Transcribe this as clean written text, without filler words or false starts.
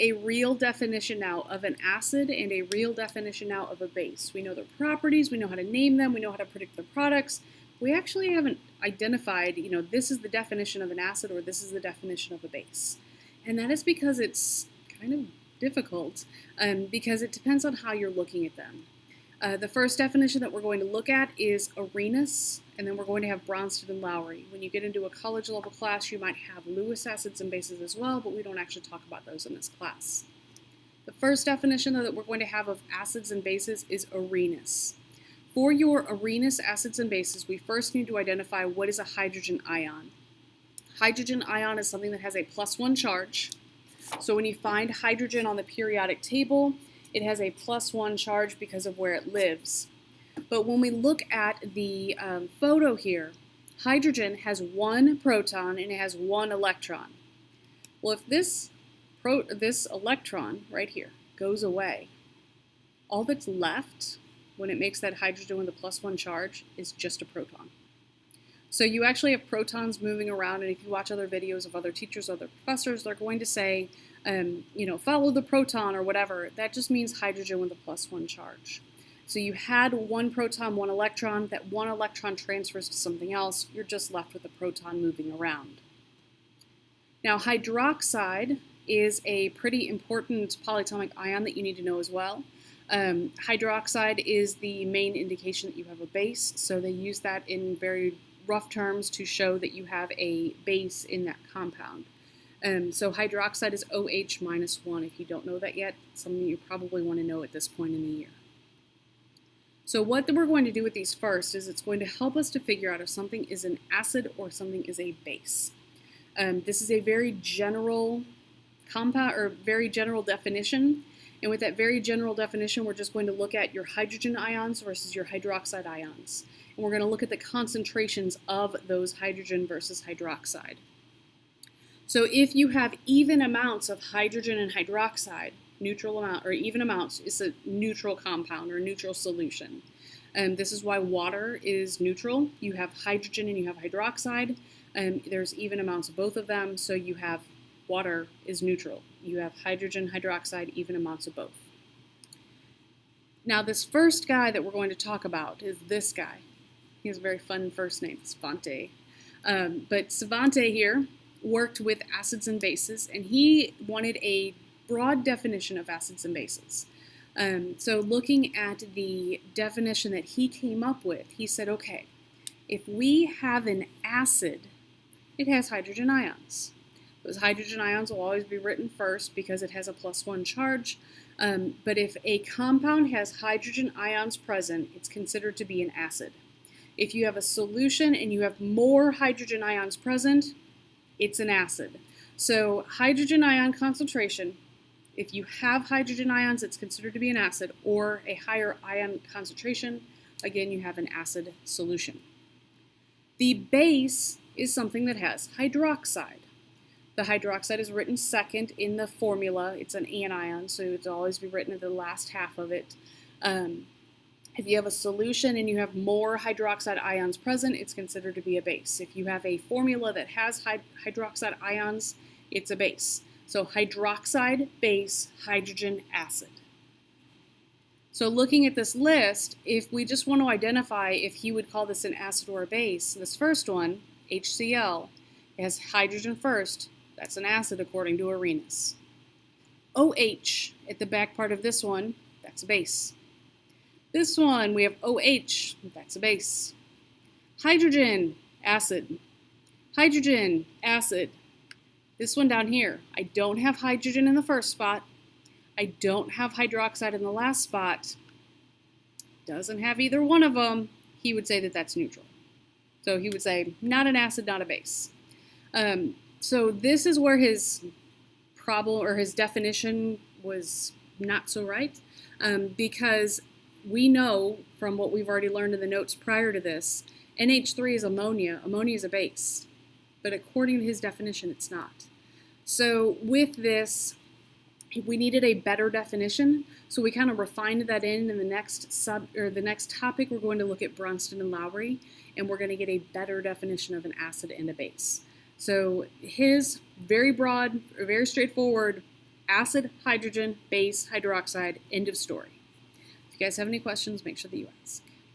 a real definition now of an acid and a real definition now of a base. We know their properties, we know how to name them, we know how to predict their products. We actually haven't identified, this is the definition of an acid or this is the definition of a base. And that is because it's kind of difficult because it depends on how you're looking at them. The first definition that we're going to look at is Arrhenius, and then we're going to have Bronsted and Lowry. When you get into a college level class, you might have Lewis acids and bases as well, but we don't actually talk about those in this class. The first definition that we're going to have of acids and bases is Arrhenius. For your Arrhenius acids and bases, we first need to identify what is a hydrogen ion. Hydrogen ion is something that has a +1 charge. So when you find hydrogen on the periodic table, it has a +1 charge because of where it lives. But when we look at the photo here, hydrogen has 1 proton and it has 1 electron. Well, if this electron right here goes away, all that's left when it makes that hydrogen with a +1 charge is just a proton. So you actually have protons moving around, and if you watch other videos of other teachers, other professors, they're going to say, follow the proton or whatever. That just means hydrogen with a +1 charge. So you had 1 proton, 1 electron. That 1 electron transfers to something else. You're just left with a proton moving around. Now, hydroxide is a pretty important polyatomic ion that you need to know as well. Hydroxide is the main indication that you have a base, so they use that in very rough terms to show that you have a base in that compound. So hydroxide is OH -1. If you don't know that yet, something you probably want to know at this point in the year. So what we're going to do with these first is it's going to help us to figure out if something is an acid or something is a base. This is a very general compound or very general definition. And with that very general definition, we're just going to look at your hydrogen ions versus your hydroxide ions. And we're going to look at the concentrations of those hydrogen versus hydroxide. So if you have even amounts of hydrogen and hydroxide, neutral amount or even amounts, is a neutral compound or neutral solution. This is why water is neutral. You have hydrogen and you have hydroxide. There's even amounts of both of them, so you have water is neutral. You have hydrogen, hydroxide, even amounts of both. Now this first guy that we're going to talk about is this guy. He has a very fun first name, Svante. But Svante here worked with acids and bases, and he wanted a broad definition of acids and bases. So looking at the definition that he came up with, he said, okay, if we have an acid, it has hydrogen ions. Those hydrogen ions will always be written first because it has a +1 charge. But if a compound has hydrogen ions present, it's considered to be an acid. If you have a solution and you have more hydrogen ions present, it's an acid. So hydrogen ion concentration, if you have hydrogen ions, it's considered to be an acid, or a higher ion concentration, again, you have an acid solution. The base is something that has hydroxide. The hydroxide is written second in the formula. It's an anion, so it'll always be written at the last half of it. If you have a solution and you have more hydroxide ions present, it's considered to be a base. If you have a formula that has hydroxide ions, it's a base. So hydroxide, base, hydrogen, acid. So looking at this list, if we just want to identify if he would call this an acid or a base, this first one, HCl, it has hydrogen first. That's an acid according to Arrhenius. OH at the back part of this one, that's a base. This one, we have OH, that's a base. Hydrogen, acid. Hydrogen, acid. This one down here, I don't have hydrogen in the first spot. I don't have hydroxide in the last spot. Doesn't have either one of them. He would say that that's neutral. So he would say, not an acid, not a base. So this is where his problem or his definition was not so right, because we know from what we've already learned in the notes prior to this, NH3 is ammonia. Ammonia is a base, but according to his definition, it's not. So with this, we needed a better definition, so we kind of refined that in the next the next topic. We're going to look at Bronsted and Lowry, and we're going to get a better definition of an acid and a base. So his very broad, very straightforward, acid, hydrogen, base, hydroxide, end of story. If you guys have any questions, make sure that you ask.